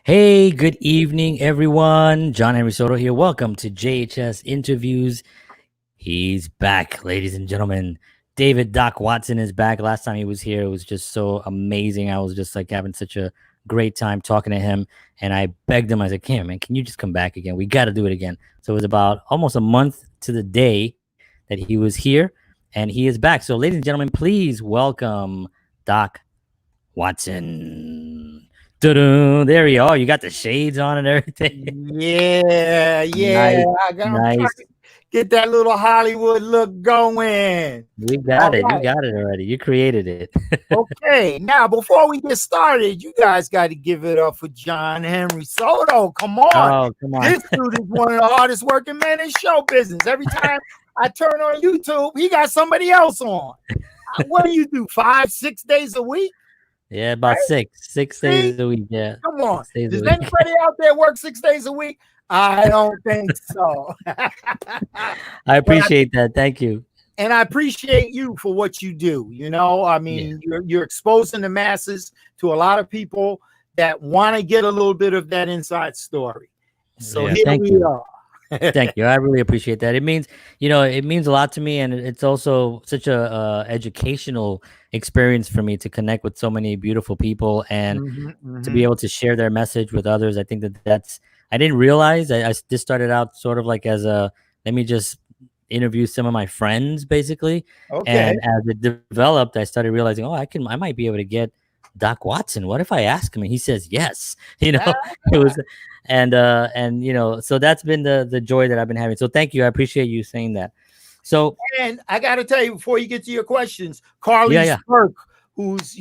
Hey, good evening, everyone. John Henry Soto here. Welcome to JHS Interviews. He's back, ladies and gentlemen. David Doc Watson is back. Last time he was here, it was just so amazing. I was just like having such a great time talking to him. And I begged him, I said, "Cam, man, can you just come back again? We got to do it again." So it was about almost a month to the day that he was here, and he is back. So, ladies and gentlemen, please welcome Doc Watson. Da-da, there you are. You got the shades on and everything. Yeah, Nice, I'm trying nice. to get that little Hollywood look going. You got All it. You right. got it already. You created it. Okay. Now, before we get started, you guys got to give it up for John Henry Soto. Come on. Oh, come on. This dude is one of the hardest working men in show business. Every time I turn on YouTube, he got somebody else on. What do you do? 5, 6 days a week? Yeah, about Right? six See? days a week. Yeah, Come on. 6 days a Does week. anybody out there work 6 days a week? I don't think so. I appreciate that. Thank you. And I appreciate you for what you do. I Yeah, mean, you're exposing the masses to a lot of people that want to get a little bit of that inside story. So yeah. here Thank we you. are. Thank you. I really appreciate that. It means, it means a lot to me, and it's also such a educational experience for me to connect with so many beautiful people and Mhm, to be mhm. able to share their message with others. I think that's. I didn't realize this started out sort of like as a let me just interview some of my friends basically, Okay. and as it developed, I started realizing, oh, I might be able to get Doc Watson. What if I ask him and he says yes? Ah, It was, and so that's been the joy that I've been having. So thank you. I appreciate you saying that. So And I got to tell you, before you get to your questions, yeah, Carly's yeah, Burke, who's,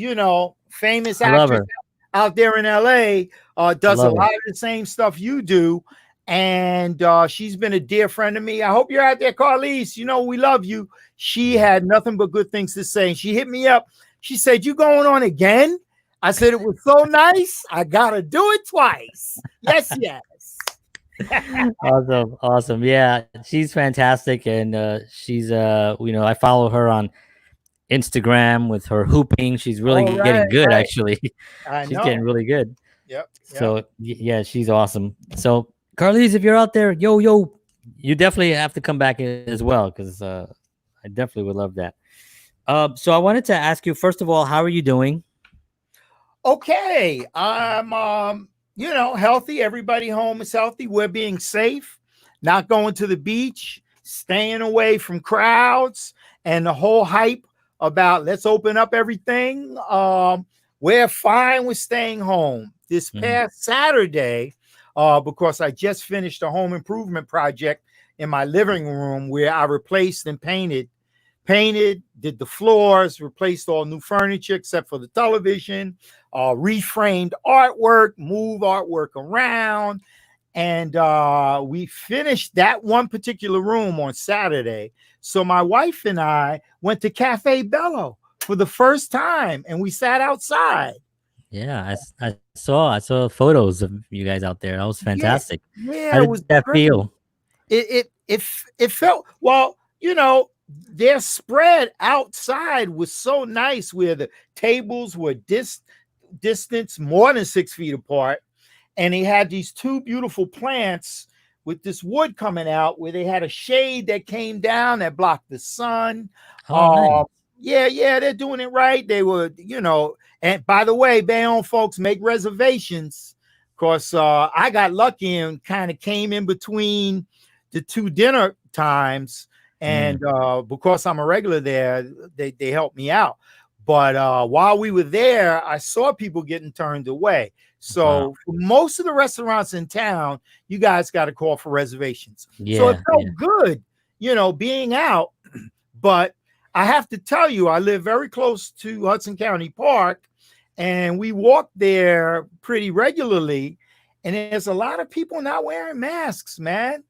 famous I love actress her. out there in LA, I does a love her. lot of the same stuff you do. And she's been a dear friend of me. I hope you're out there, Carlise. We love you. She Yeah. had nothing but good things to say. She hit me up. She said, "You going on again?" I said, "It was so nice. I got to do it twice." Yes, yes. Awesome, awesome. Yeah, she's fantastic, and I follow her on Instagram with her hooping. She's All really right, getting good, right. actually. I She's getting know. really good. Yep, yep. So yeah, she's awesome. So Carlise, if you're out there, yo, you definitely have to come back as well because I definitely would love that. So I wanted to ask you first of all, how are you doing? Okay. I'm healthy. Everybody home is healthy. We're being safe, not going to the beach, staying away from crowds and the whole hype about let's open up everything. We're fine with staying home. This Mhm. past Saturday, because I just finished a home improvement project in my living room where I replaced and painted, did the floors, replaced all new furniture except for the television, reframed artwork, move artwork around. And we finished that one particular room on Saturday. So my wife and I went to Cafe Bello for the first time and we sat outside. Yeah, I saw photos of you guys out there. That was Yeah, fantastic. How yeah, it did was that great. feel? It felt well, their spread outside was so nice where the tables were distance more than 6 feet apart, and they had these two beautiful plants with this wood coming out where they had a shade that came down that blocked the sun. Oh, Uh, nice. yeah, they're doing it right. They were, and by the way, Bayonne folks, make reservations because I got lucky and kind of came in between the two dinner times. And Mm, because I'm a regular there, they helped me out. But while we were there, I saw people getting turned away. wow. So for most of the restaurants in town, you guys got to call for reservations. So it Yeah, felt yeah. good, being out. But I have to tell you, I live very close to Hudson County Park, and we walk there pretty regularly. And there's a lot of people not wearing masks, man.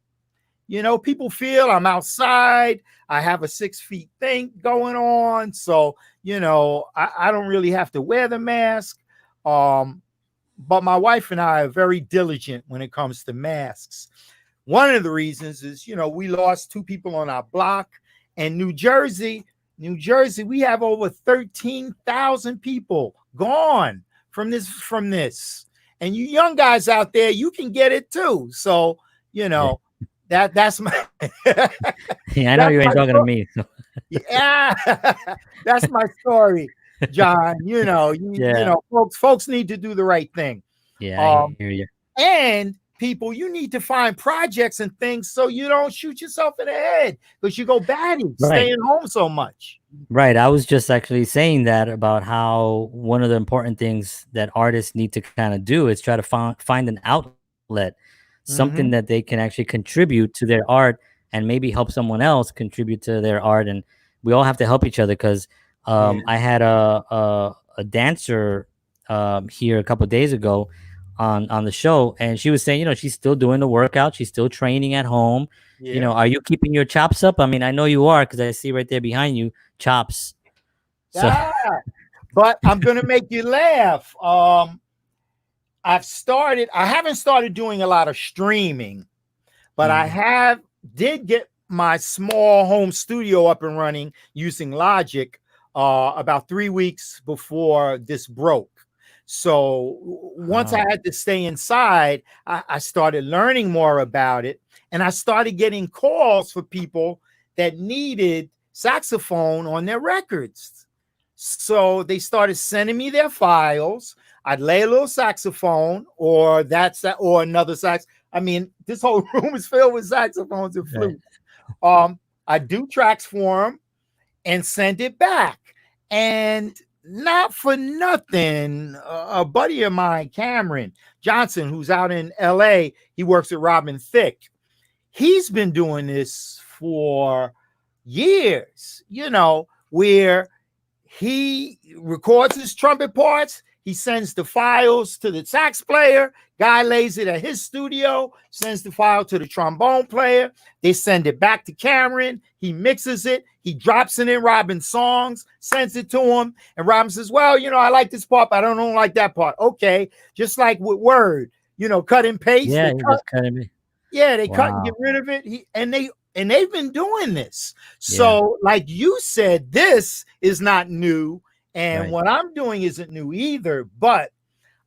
People feel I'm outside. I have a 6 feet thing going on. So, I don't really have to wear the mask. Um, but my wife and I are very diligent when it comes to masks. One of the reasons is, we lost two people on our block, and New Jersey, we have over 13,000 people gone from this. And you young guys out there, you can get it too. So, that's my Yeah, I know that's you my ain't talking to me. So. yeah, that's my story, John. Yeah. Folks need to do the right thing. Yeah, I Um, hear you. and people, you need to find projects and things so you don't shoot yourself in the head because you go batty Right. staying home so much. Right. I was just actually saying that about how one of the important things that artists need to kind of do is try to find an outlet, something that Mm-hmm. they can actually contribute to their art and maybe help someone else contribute to their art. And we all have to help each other because Yeah. I had a dancer here a couple of days ago on the show, and she was saying, she's still doing the workout, she's still training at home. Yeah. Are you keeping your chops up? I mean, I know you are because I see right there behind you chops. So Ah, but I'm gonna make you laugh. I haven't started doing a lot of streaming, but I did get my small home studio up and running using Logic about 3 weeks before this broke. So once I had to stay inside, I started learning more about it, and I started getting calls for people that needed saxophone on their records. So they started sending me their files. I'd lay a little saxophone or another sax. I mean, this whole room is filled with saxophones and flutes. I do tracks for them and send it back. And not for nothing, a buddy of mine, Cameron Johnson, who's out in LA, he works at Robin Thicke. He's been doing this for years, where he records his trumpet parts. He sends the files to the sax player. Guy lays it at his studio, sends the file to the trombone player. They send it back to Cameron. He mixes it. He drops it in Robin's songs, sends it to him. And Robin says, well, I like this part, but I don't like that part. Okay. Just like with Word, cut and paste. yeah, he just cutting me. Yeah, they cut and Wow. get rid of it. And they've been doing this. Yeah. So, like you said, this is not new. And Right. what I'm doing isn't new either. But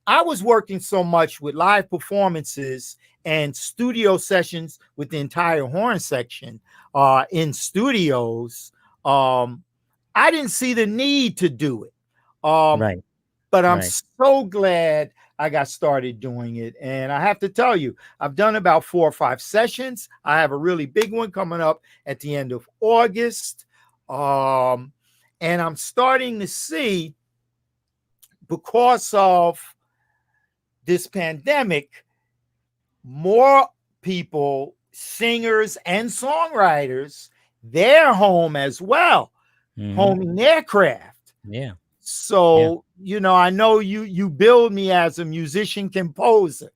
I was working so much with live performances and studio sessions with the entire horn section in studios. I didn't see the need to do it. Right. But I'm Right. so glad I got started doing it. And I have to tell you, I've done about 4 or 5 sessions. I have a really big one coming up at the end of August. And I'm starting to see, because of this pandemic, more people, singers and songwriters, they're home as well, homing their craft. Yeah. So, I know you build me as a musician composer.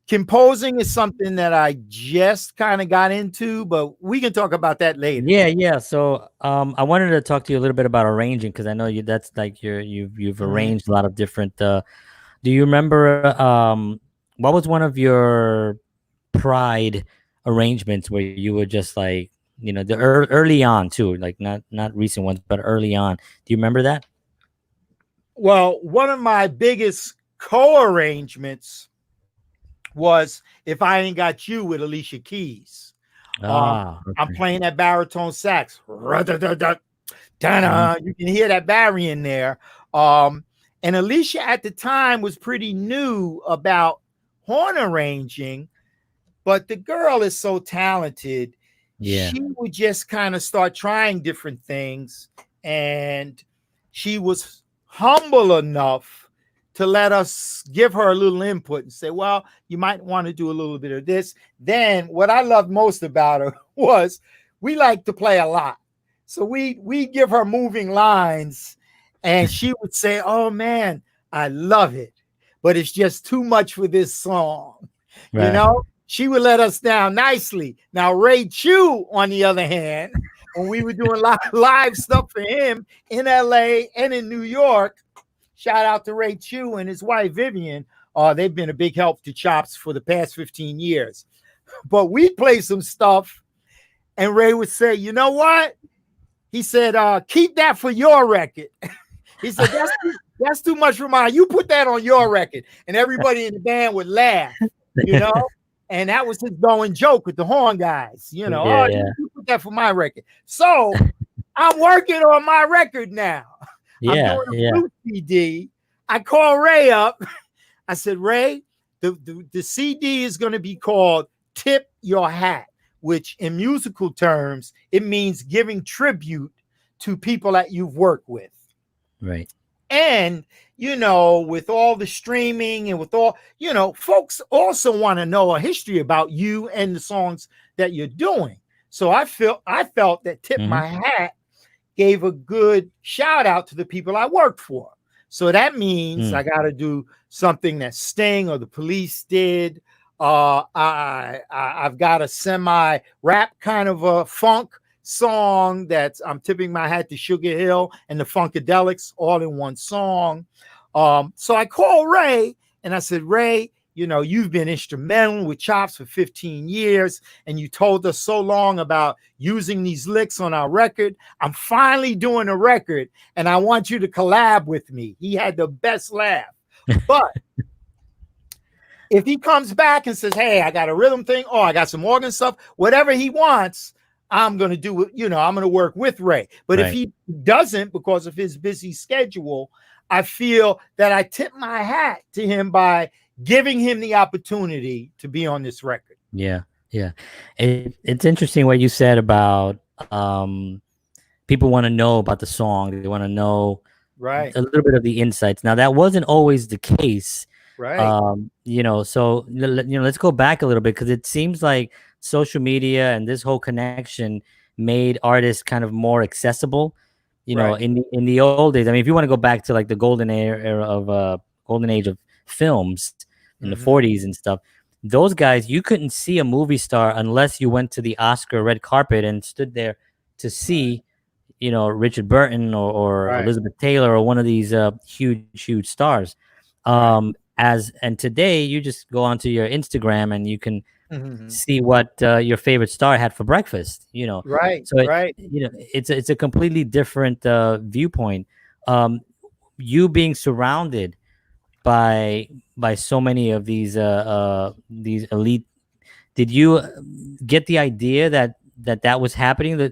Composing is something that I just kind of got into, but we can talk about that later. Yeah. So I wanted to talk to you a little bit about arranging because I know that's like you've arranged a lot of different do you remember what was one of your Pride arrangements where you were just like, the early on too, like not recent ones, but early on. Do you remember that? Well, one of my biggest co-arrangements was If I Ain't Got You with Alicia Keys. Okay. I'm playing that baritone sax. You can hear that Barry in there. And Alicia at the time was pretty new about horn arranging, but the girl is so talented. Yeah. She would just kind of start trying different things. And she was humble enough to let us give her a little input and say, well, you might want to do a little bit of this. Then what I loved most about her was we like to play a lot. So we give her moving lines and she would say, oh man, I love it, but it's just too much for this song. Right. She would let us down nicely. Now, Ray Chew, on the other hand, when we were doing live stuff for him in LA and in New York, shout out to Ray Chew and his wife, Vivian. They've been a big help to Chops for the past 15 years. But we'd play some stuff and Ray would say, you know what? He said, keep that for your record. He said, that's too much for mine. You put that on your record. And everybody in the band would laugh, you know? And that was his going joke with the horn guys, you know. Yeah, Oh, yeah. you put that for my record. So I'm working on my record now. I'm Yeah, doing a yeah. blue CD. I call Ray up. I said, Ray, the CD is going to be called Tip Your Hat, which in musical terms, it means giving tribute to people that you've worked with. Right. And, you know, with all the streaming and with all, you know, folks also want to know a history about you and the songs that you're doing. So I felt that Tip My Hat gave a good shout out to the people I worked for. So that means I got to do something that Sting or the Police did. I've got a semi rap kind of a funk song that I'm tipping my hat to Sugar Hill and the Funkadelics all in one song. So I called Ray and I said, Ray, you know, you've been instrumental with Chops for 15 years and you told us so long about using these licks on our record. I'm finally doing a record and I want you to collab with me. He had the best laugh. But if he comes back and says, hey, I got a rhythm thing, or I got some organ stuff, whatever he wants, I'm going to do it. You know, I'm going to work with Ray. But if he doesn't, because of his busy schedule, I feel that I tip my hat to him by giving him the opportunity to be on this record. Yeah. Yeah. It's interesting what you said about people want to know about the song. They want to know a little bit of the insights. Now, that wasn't always the case. You know, so, you know, let's go back a little bit because it seems like social media and this whole connection made artists kind of more accessible. You know, in the old days, I mean, if you want to go back to like the golden era of golden age of films in the 40s and stuff, those guys, you couldn't see a movie star unless you went to the Oscar red carpet and stood there to see, you know, Richard Burton or Elizabeth Taylor or one of these huge stars. And today you just go onto your Instagram and you can see what your favorite star had for breakfast, you know. You know, it's a completely different viewpoint. You being surrounded by so many of these elite, did you get the idea that was happening?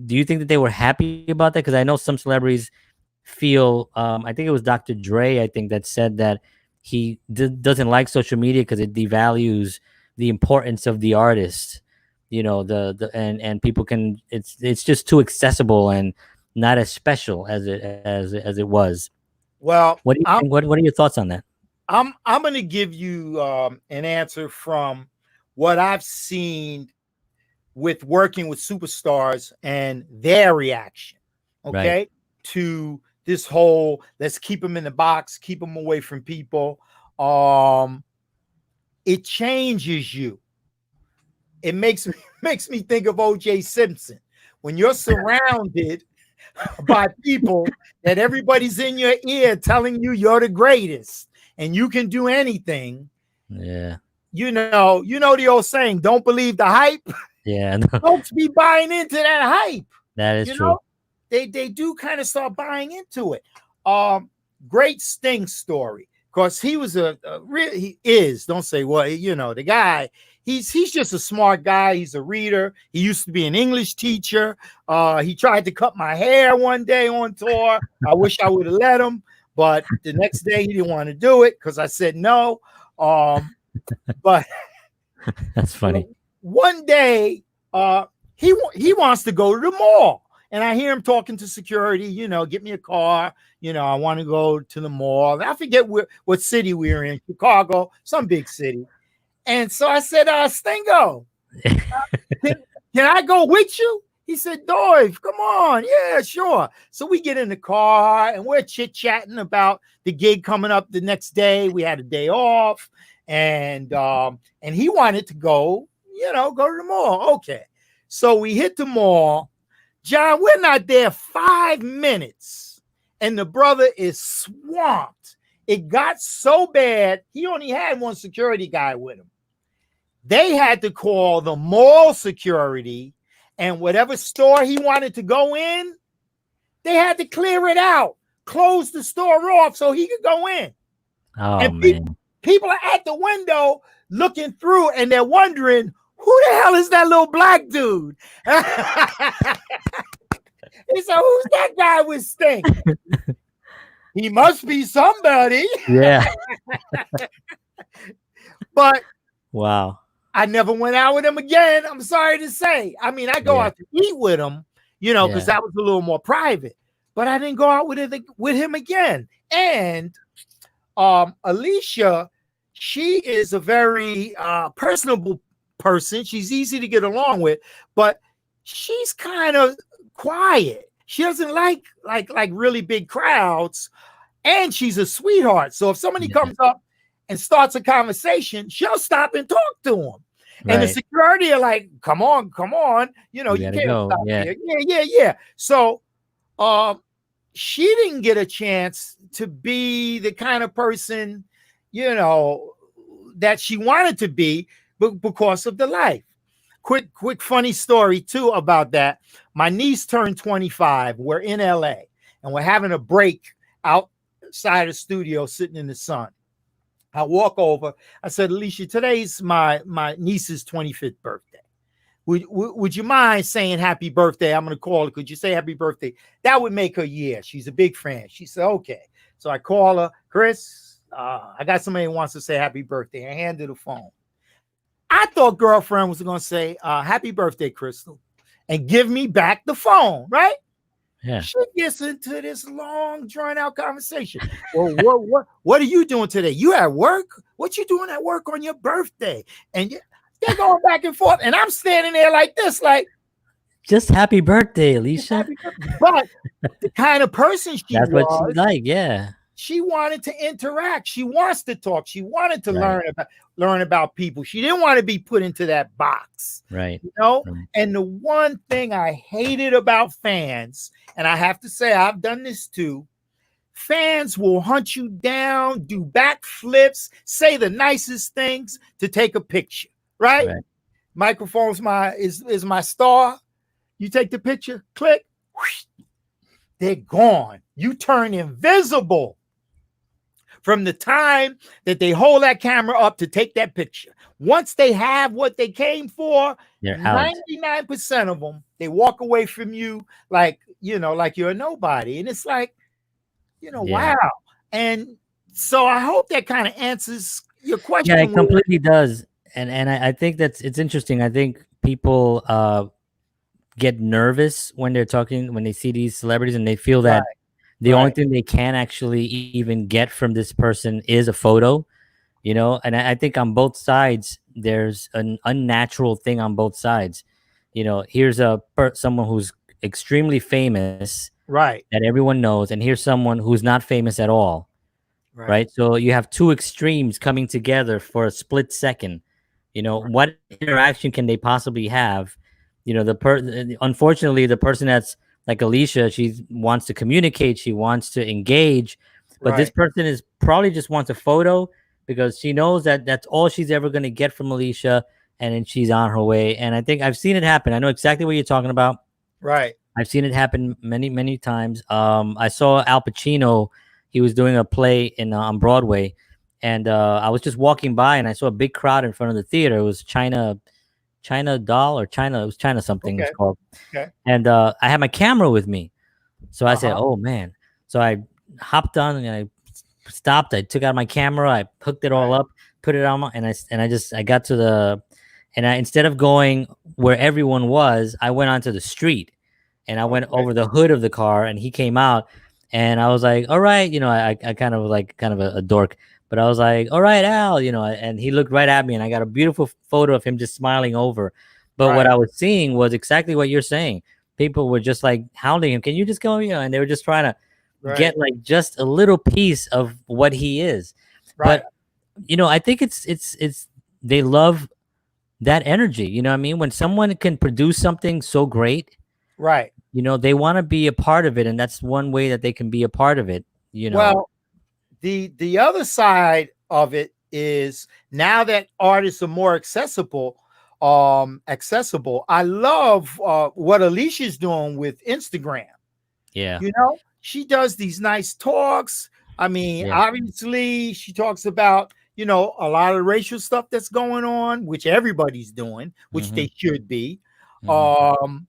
Do you think that they were happy about that? Because I know some celebrities feel, I think it was Dr. Dre, I think, that said that he doesn't like social media because it devalues the importance of the artist. You know, and people can, it's just too accessible and not as special as it was. Well, what do you think? What are your thoughts on that? I'm going to give you an answer from what I've seen with working with superstars and their reaction, to this whole let's keep them in the box, keep them away from people. It changes you. It makes me think of O.J. Simpson. When you're surrounded by people that everybody's in your ear telling you you're the greatest and you can do anything. Yeah. You know the old saying, don't believe the hype. Yeah. Folks be buying into that hype. That is true. They do kind of start buying into it. Great Sting story. Because he was he is, don't say what, you know, the guy, he's just a smart guy. He's a reader. He used to be an English teacher. He tried to cut my hair one day on tour. I wish I would have let him, but the next day he didn't want to do it because I said no. But that's funny. One day, he wants to go to the mall. And I hear him talking to security, you know, get me a car. You know, I want to go to the mall. I forget what city we were in, Chicago, some big city. And so I said, Stingo, can I go with you? He said, Dave, come on. Yeah, sure. So we get in the car and we're chit-chatting about the gig coming up the next day. We had a day off and he wanted to go to the mall. Okay. So we hit the mall. John, we're not there 5 minutes, and the brother is swamped. It got so bad, he only had one security guy with him. They had to call the mall security, and whatever store he wanted to go in, they had to clear it out, closed the store off so he could go in. Oh And man. people are at the window looking through, and they're wondering, who the hell is that little black dude? He said, who's that guy with Stink? He must be somebody. Yeah. But Wow. I never went out with him again. I'm sorry to say. I mean, I go out to eat with him, you know, because that was a little more private. But I didn't go out with him again. And Alicia, she is a very personable person. She's easy to get along with, but she's kind of quiet. She doesn't like really big crowds, and she's a sweetheart. So if somebody comes up and starts a conversation, she'll stop and talk to him. Right. And the security are like, come on, you know, you can't stop here. Yeah. So she didn't get a chance to be the kind of person, you know, that she wanted to be, but because of the life. Quick funny story too about that. My niece turned 25. We're in LA and we're having a break outside the studio sitting in the sun. I walk over. I said, Alicia, today's my niece's 25th birthday. Would you mind saying happy birthday? I'm going to call her. Could you say happy birthday? That would make her year. She's a big fan. She said, okay. So I call her. Chris, I got somebody who wants to say happy birthday. I handed the phone. I thought girlfriend was going to say happy birthday, Crystal, and give me back the phone, right? Yeah. She gets into this long, drawn-out conversation. Well, what are you doing today? You at work? What you doing at work on your birthday? And they're going back and forth, and I'm standing there like this, like, just happy birthday, Alicia. But the kind of person she was, what she like, yeah. She wanted to interact. She wants to talk. She wanted to learn about people. She didn't want to be put into that box. Right. You know? Right. And the one thing I hated about fans, and I have to say I've done this too, fans will hunt you down, do backflips, say the nicest things to take a picture. Right? Microphone's is my star. You take the picture, click, whoosh, they're gone. You turn invisible from the time that they hold that camera up to take that picture. Once they have what they came for, 99% of them, they walk away from you like, you know, like you're a nobody. And it's like, you know, wow. And so I hope that kind of answers your question. Yeah, it completely does. And I think it's interesting. I think people get nervous when they're talking, when they see these celebrities, and they feel that the only thing they can actually even get from this person is a photo, you know. And I think on both sides, there's an unnatural thing on both sides. You know, here's someone who's extremely famous, that everyone knows, and here's someone who's not famous at all, right? So you have two extremes coming together for a split second. You know, what interaction can they possibly have? You know, unfortunately, the person that's like Alicia, she wants to communicate, she wants to engage, but this person is probably just wants a photo because she knows that that's all she's ever going to get from Alicia, and then she's on her way. And I think I've seen it happen. I know exactly what you're talking about. Right. I've seen it happen many times. I saw Al Pacino. He was doing a play on Broadway. And I was just walking by and I saw a big crowd in front of the theater. It was China Doll or China. It was China something it's called. Okay. And I had my camera with me. So I said, oh, man. So I hopped on and I stopped. I took out my camera. I hooked it all up, put it on. And I got to instead of going where everyone was, I went onto the street and I went over the hood of the car and he came out. And I was like, all right. You know, I kind of a dork. But I was like, all right, Al, you know, and he looked right at me and I got a beautiful photo of him just smiling over. But what I was seeing was exactly what you're saying. People were just like hounding him. Can you just go, you know, and they were just trying to get like just a little piece of what he is. But, you know, I think it's they love that energy. You know what I mean? When someone can produce something so great, you know, they want to be a part of it. And that's one way that they can be a part of it, you know. Well, the other side of it is now that artists are more accessible. I love what Alicia's doing with Instagram. Yeah. You know, she does these nice talks. I mean, Yeah. obviously, she talks about, you know, a lot of racial stuff that's going on, which everybody's doing, which Mm-hmm. they should be. Mm-hmm. Um,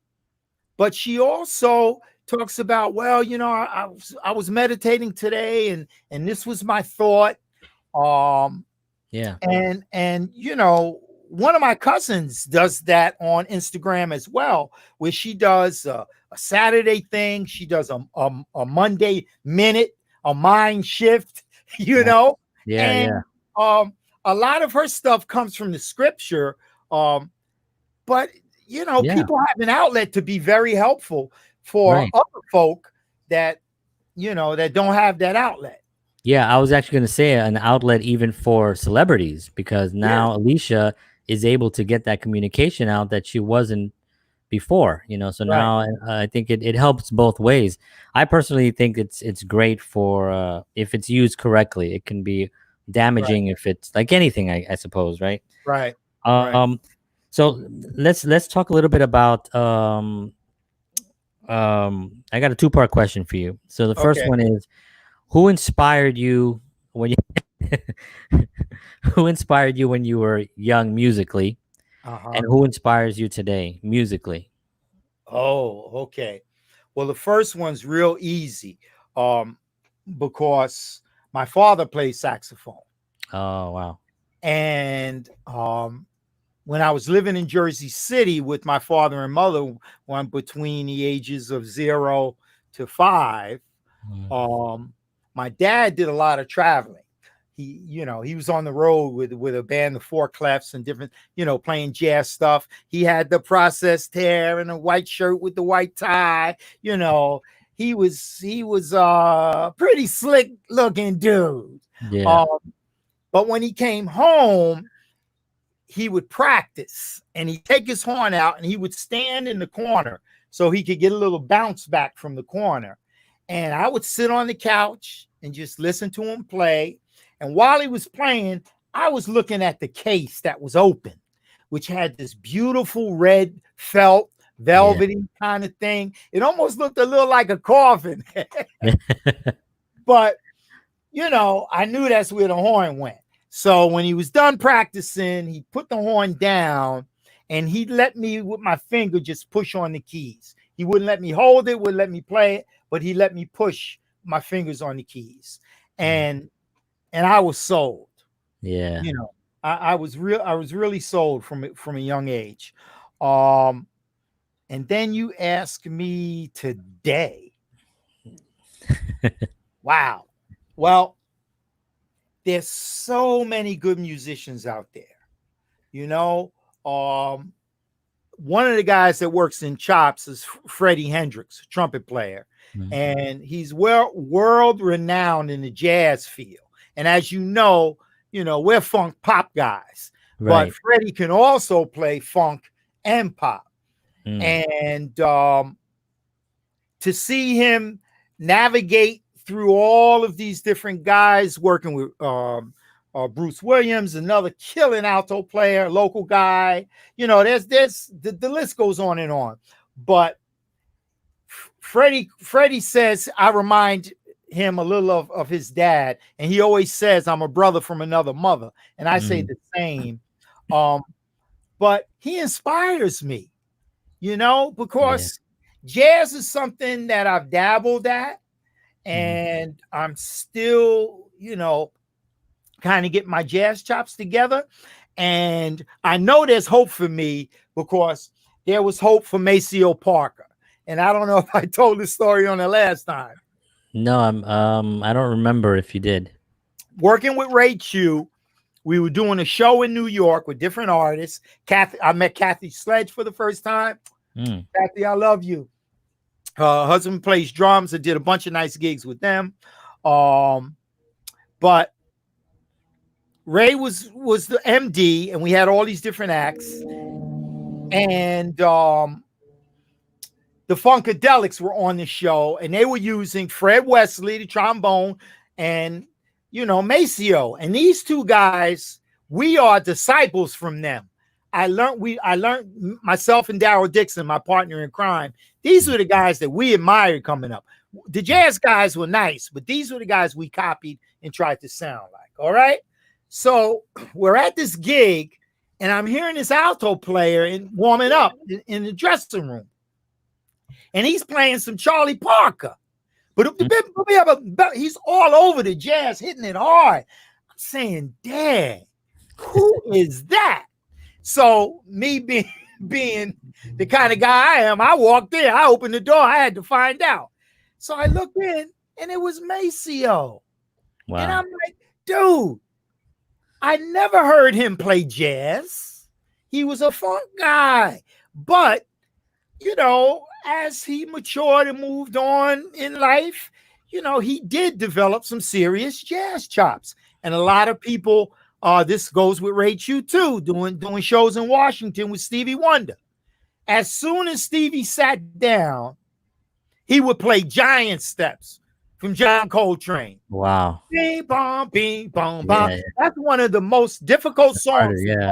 but she also talks about, well, you know, I was meditating today, and this was my thought. Um, Yeah. and you know, one of my cousins does that on Instagram as well, where she does a Saturday thing, she does a Monday minute, a mind shift, you Right. know, Yeah. Yeah. and um, a lot of her stuff comes from the scripture, um, but you know, Yeah. people have an outlet to be very helpful for Right. other folk that, you know, that don't have that outlet. Yeah, I was actually going to say an outlet even for celebrities, because Yeah, now Alicia is able to get that communication out that she wasn't before, you know. So right, now I think it helps both ways. I personally think it's great for if it's used correctly. It can be right, damaging if it's like anything, I suppose, right? right, right. Um, so let's talk a little bit about I got a two-part question for you. So the first Okay. one is, who inspired you when you who inspired you when you were young musically, Uh-huh. and who inspires you today musically? Oh, okay. Well, the first one's real easy, um, because my father plays saxophone. Oh, wow. And when I was living in Jersey City with my father and mother, one between the ages of 0 to 5, Mm. um, my dad did a lot of traveling. He, you know, he was on the road with a band, the Four Clefs, and different, you know, playing jazz stuff. He had the processed hair and a white shirt with the white tie. You know, he was pretty slick looking dude. Yeah. Um, but when he came home, he would practice and he'd take his horn out and he would stand in the corner so he could get a little bounce back from the corner. And I would sit on the couch and just listen to him play. And while he was playing, I was looking at the case that was open, which had this beautiful red felt, Yeah. velvety kind of thing. It almost looked a little like a coffin. But, you know, I knew that's where the horn went. So when he was done practicing, he put the horn down and he let me with my finger just push on the keys. He wouldn't let me hold it, wouldn't let me play it, but he let me push my fingers on the keys. Mm. And I was sold. Yeah. You know, I was really sold from a young age. Um, and then you ask me today. Wow. Well, there's so many good musicians out there. You know, um, one of the guys that works in chops is Freddie Hendrix, trumpet player, Mm. and he's world renowned in the jazz field. And as you know, we're funk pop guys, but Right. Freddie can also play funk and pop. Mm. And to see him navigate through all of these different guys working with Bruce Williams, another killing alto player, local guy. You know, there's the list goes on and on. But Freddie says I remind him a little of his dad, and he always says I'm a brother from another mother, and I say Mm. the same. Um, but he inspires me, you know, Yeah. because jazz is something that I've dabbled at, Mm. and I'm still, you know, kind of get my jazz chops together. And I know there's hope for me because there was hope for Maceo Parker. And I don't know if I told this story on the last time. No, I don't remember if you did. Working with Ray Chew, we were doing a show in New York with different artists. I met Kathy Sledge for the first time. Mm. Kathy, I love you. Her husband plays drums. I did a bunch of nice gigs with them. But Ray was the MD, and we had all these different acts. And the Funkadelics were on the show, and they were using Fred Wesley, the trombone, and you know, Maceo. And these two guys, we are disciples from them. I learned myself and Darryl Dixon, my partner in crime. These were the guys that we admired coming up. The jazz guys were nice, but these were the guys we copied and tried to sound like. All right. So we're at this gig, and I'm hearing this alto player and warming up in the dressing room, and he's playing some Charlie Parker. But he's all over the jazz, hitting it hard. I'm saying, Dad, who is that? So me being the kind of guy I am, I walked in, I opened the door, I had to find out. So I looked in, and it was Maceo. Wow. And I'm like, dude, I never heard him play jazz. He was a funk guy. But, you know, as he matured and moved on in life, you know, he did develop some serious jazz chops. And a lot of people, this goes with Ray Chu too, doing shows in Washington with Stevie Wonder. As soon as Stevie sat down, he would play giant steps from John Coltrane. Wow. Bing, bong, bing, bong, bong. Yeah. That's one of the most difficult songs. Yeah.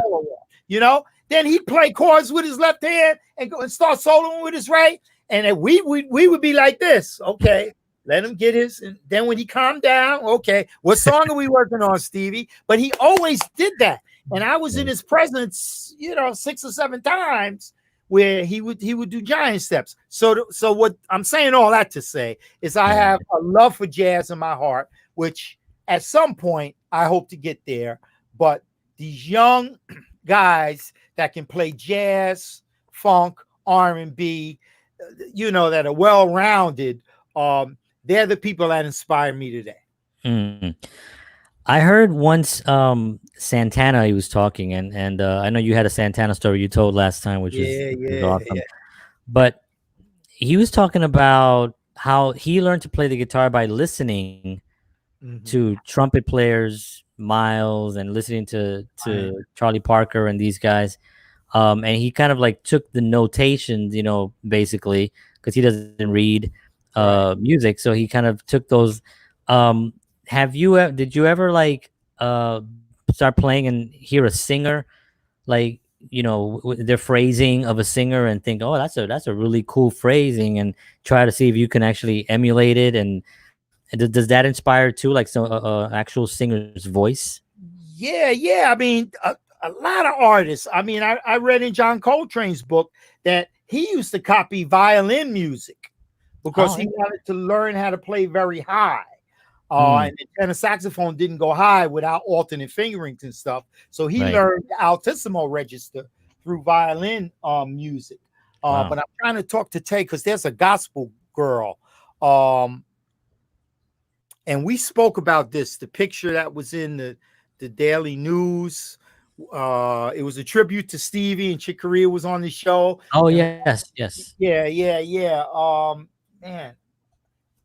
You know, then he'd play chords with his left hand and go and start soloing with his right. And then we would be like this. Okay, let him get his. And then when he calmed down, okay, what song are we working on, Stevie? But he always did that. And I was in his presence, you know, 6 or 7 times where he would do giant steps. So what I'm saying all that to say is I have a love for jazz in my heart, which at some point I hope to get there. But these young guys that can play jazz, funk, R&B, you know, that are well-rounded, they're the people that inspire me today. Mm. I heard once Santana, he was talking, and I know you had a Santana story you told last time, which was awesome. Yeah. But he was talking about how he learned to play the guitar by listening to trumpet players, Miles, and listening to Charlie Parker and these guys. And he kind of like took the notations, you know, basically, because he doesn't read music. So he kind of took those. Did you ever like start playing and hear a singer, like, you know, their phrasing of a singer and think, oh, that's a really cool phrasing, and try to see if you can actually emulate it? And does that inspire too, like some actual singer's voice? Yeah. I mean, a lot of artists. I mean, I read in John Coltrane's book that he used to copy violin music because he wanted to learn how to play very high. And the tenor saxophone didn't go high without alternate fingerings and stuff. So he learned the altissimo register through violin music. But I'm trying to talk to Tay because there's a gospel girl. And we spoke about this, the picture that was in the Daily News. It was a tribute to Stevie, and Chick Corea was on the show. Oh, yes. Yeah. Man.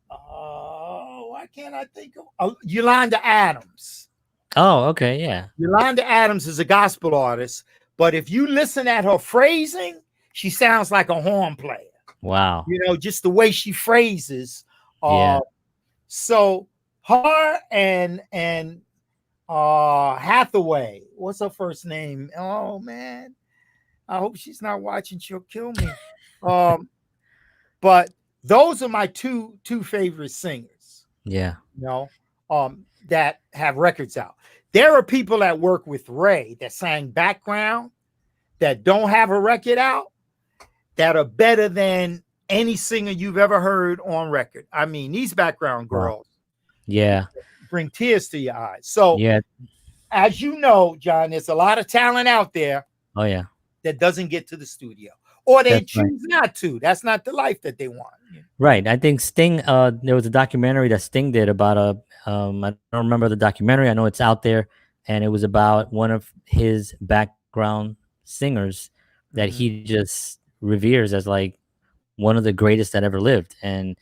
Why can't I think of Yolanda Adams? Oh, okay, yeah. Yolanda Adams is a gospel artist, but if you listen at her phrasing, she sounds like a horn player. Wow. You know, just the way she phrases. So her and Hathaway, what's her first name? Oh man, I hope she's not watching. She'll kill me. But those are my two favorite singers. Yeah. You know, that have records out. There are people that work with Ray that sang background that don't have a record out that are better than any singer you've ever heard on record. I mean, these background girls, bring tears to your eyes. So, as you know, John, there's a lot of talent out there. Oh yeah, that doesn't get to the studio, or they choose not to. That's not the life that they want. Right. I think Sting. There was a documentary that Sting did about I don't remember the documentary. I know it's out there, and it was about one of his background singers that he just reveres as like one of the greatest that ever lived. And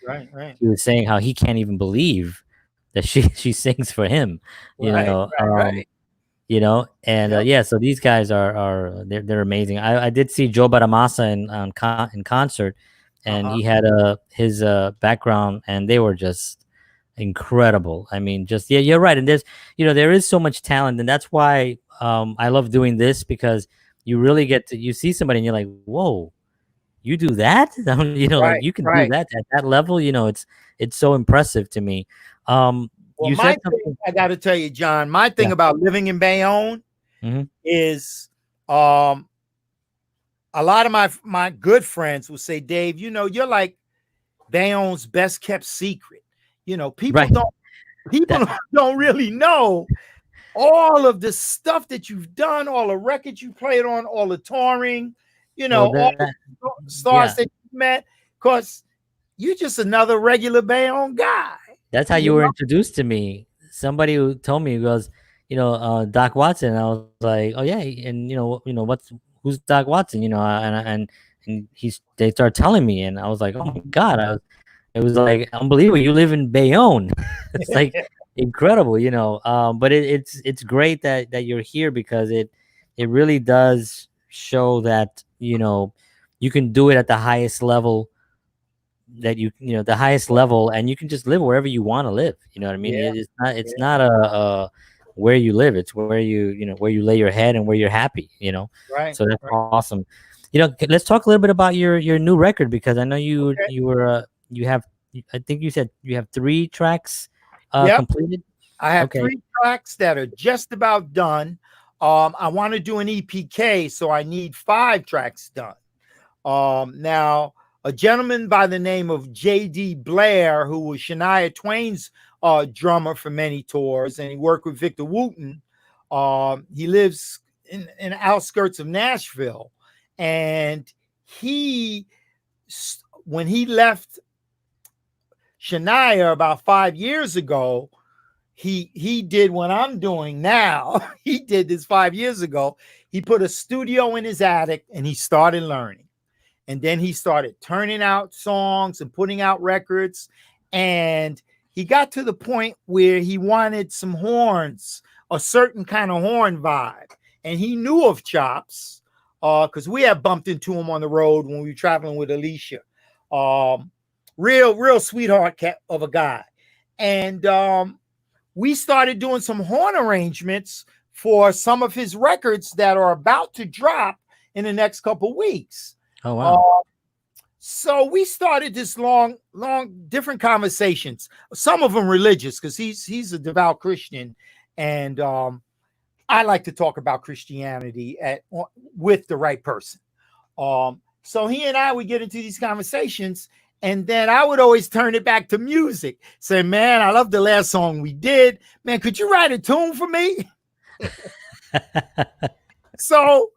he was saying how he can't even believe that she sings for him, you know. You know, and so these guys are they're amazing. I did see Joe Baramasa in concert, and he had his background, and they were just incredible. I mean, just you're right. And there is so much talent, and that's why I love doing this, because you really get to see somebody and you're like, whoa, you do that? You know, like Right, you can do right. that at that level. You know, it's so impressive to me. Well, You my said thing, something. I got to tell you, John, my thing Yeah. about living in Bayonne Hmm. is um, a lot of my good friends will say, Dave, you know, you're like Bayonne's best kept secret. You know, Right. people That don't really know all of the stuff that you've done, all the records you played on, all the touring, you well know, all that the yeah. stars that you met, because you're just another regular Bayonne guy. That's how You you were know? introduced to me. Somebody who told me goes, Doc Watson. And I was like, oh yeah, and who's Doc Watson? And they started telling me, and I was like, oh my god, it was like unbelievable. You live in Bayonne. It's like incredible, you know. But it's great that you're here because it really does show that you can do it at the highest level the highest level, and you can just live wherever you want to live. You know what I mean? Yeah, It's yeah, not a where you live. It's where where you lay your head and where you're happy. right, So that's right. awesome. Let's talk a little bit about your new record, because I know Okay. you were you have I think you said you have 3 tracks Yep. completed. I have Okay. 3 tracks that are just about done. I want to do an EPK, so I need 5 tracks done. Now, a gentleman by the name of J.D. Blair, who was Shania Twain's drummer for many tours, and he worked with Victor Wooten. He lives in the outskirts of Nashville, and he, when he left Shania about 5 years ago, he did what I'm doing now. He did this 5 years ago. He put a studio in his attic and he started learning. And then he started turning out songs and putting out records. And he got to the point where he wanted some horns, a certain kind of horn vibe. And he knew of Chops because we had bumped into him on the road when we were traveling with Alicia. Um, real sweetheart of a guy. And we started doing some horn arrangements for some of his records that are about to drop in the next couple of weeks. Oh Uh, wow. so we started this long, different conversations. Some of them religious because he's a devout Christian, and I like to talk about Christianity with the right person. So he and I would get into these conversations, and then I would always turn it back to music. Say, man, I love the last song we did. Man, could you write a tune for me? So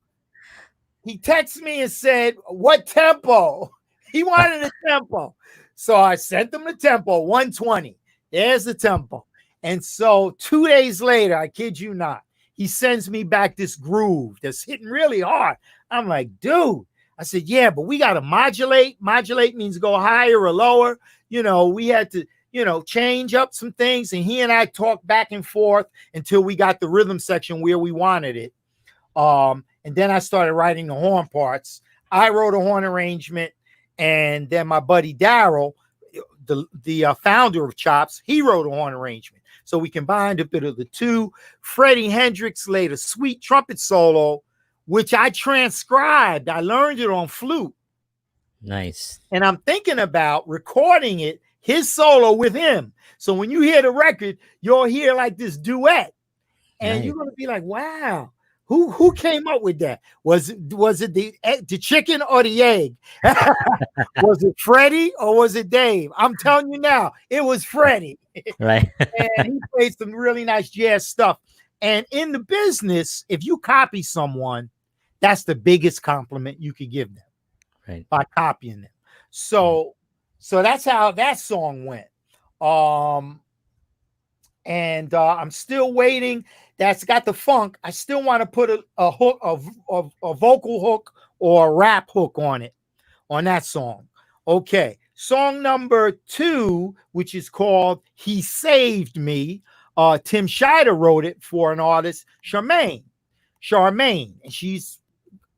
he texted me and said, what tempo? He wanted a tempo. So I sent him the tempo, 120. There's the tempo. And so 2 days later, I kid you not, he sends me back this groove that's hitting really hard. I'm like, dude. I said, yeah, but we got to modulate. Modulate means go higher or lower. We had to, change up some things. And he and I talked back and forth until we got the rhythm section where we wanted it. And then I started writing the horn parts. I wrote a horn arrangement, and then my buddy Daryl, the founder of Chops, he wrote a horn arrangement. So we combined a bit of the two. Freddie Hendrix laid a sweet trumpet solo, which I transcribed. I learned it on flute. Nice. And I'm thinking about recording it, his solo with him. So when you hear the record, you'll hear like this duet. And Nice. you're going to be like, wow. Who came up with that? Was it the chicken or the egg? Was it Freddie or was it Dave? I'm telling you now, it was Freddie. Right. And he played some really nice jazz stuff. And in the business, if you copy someone, that's the biggest compliment you could give them, Right. by copying them. So that's how that song went. And I'm still waiting. That's got the funk. I still want to put a hook, a vocal hook or a rap hook on it, on that song. Okay. Song number 2, which is called He Saved Me. Tim Scheider wrote it for an artist, Charmaine. And she's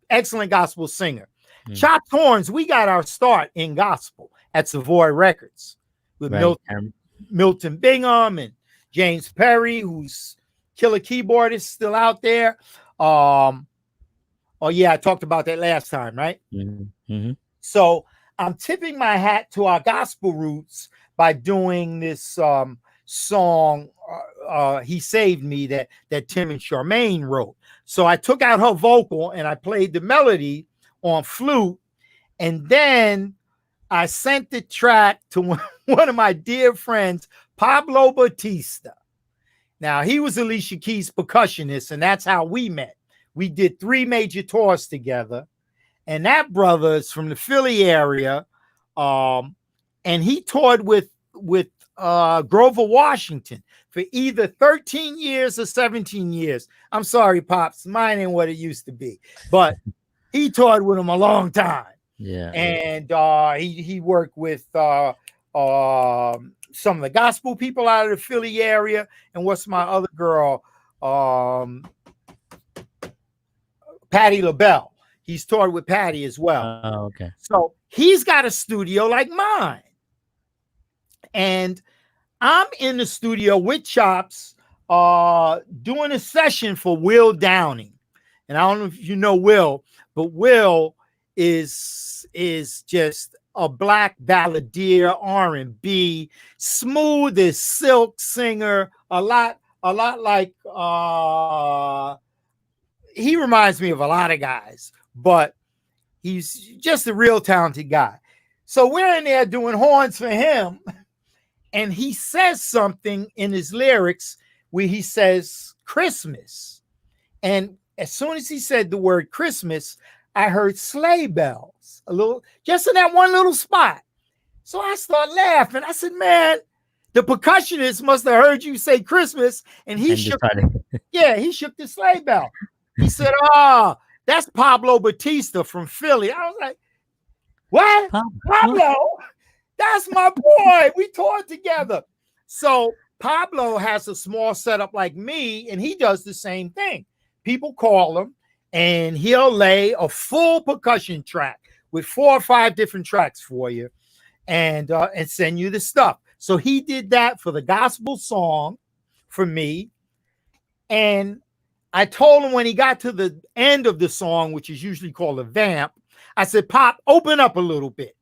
excellent gospel singer. Chopped Horns, we got our start in gospel at Savoy Records with Right. Milton Bingham and James Perry, who's killer keyboardist, still out there. Oh yeah, I talked about that last time, right? Mm-hmm. So I'm tipping my hat to our gospel roots by doing this song, He Saved Me, that Tim and Charmaine wrote. So I took out her vocal and I played the melody on flute. And then I sent the track to one of my dear friends, Pablo Batista. Now, he was Alicia Keys' percussionist, and that's how we met. We did 3 major tours together. And that brother is from the Philly area. And he toured with Grover Washington for either 13 years or 17 years. I'm sorry, Pops. Mine ain't what it used to be. But he toured with him a long time. Yeah. And he worked with some of the gospel people out of the Philly area. And what's my other girl? Patti LaBelle. He's toured with Patti as well. Oh, okay. So he's got a studio like mine. And I'm in the studio with Chops doing a session for Will Downing. And I don't know if you know Will, but Will is just a black balladeer, R&B, smooth as silk singer, a lot like he reminds me of a lot of guys, but he's just a real talented guy. So we're in there doing horns for him, and he says something in his lyrics where he says Christmas. And as soon as he said the word Christmas, I heard sleigh bells, a little, just in that one little spot. So I started laughing. I said, man, the percussionist must have heard you say Christmas, and he shook the sleigh bell. He said, that's Pablo Batista from Philly. I was like, what? Pablo? That's my boy. We toured together. So Pablo has a small setup like me, and he does the same thing. People call him, and he'll lay a full percussion track with 4 or 5 different tracks for you, and send you the stuff. So he did that for the gospel song for me. And I told him when he got to the end of the song, which is usually called a vamp, I said, Pop, open up a little bit.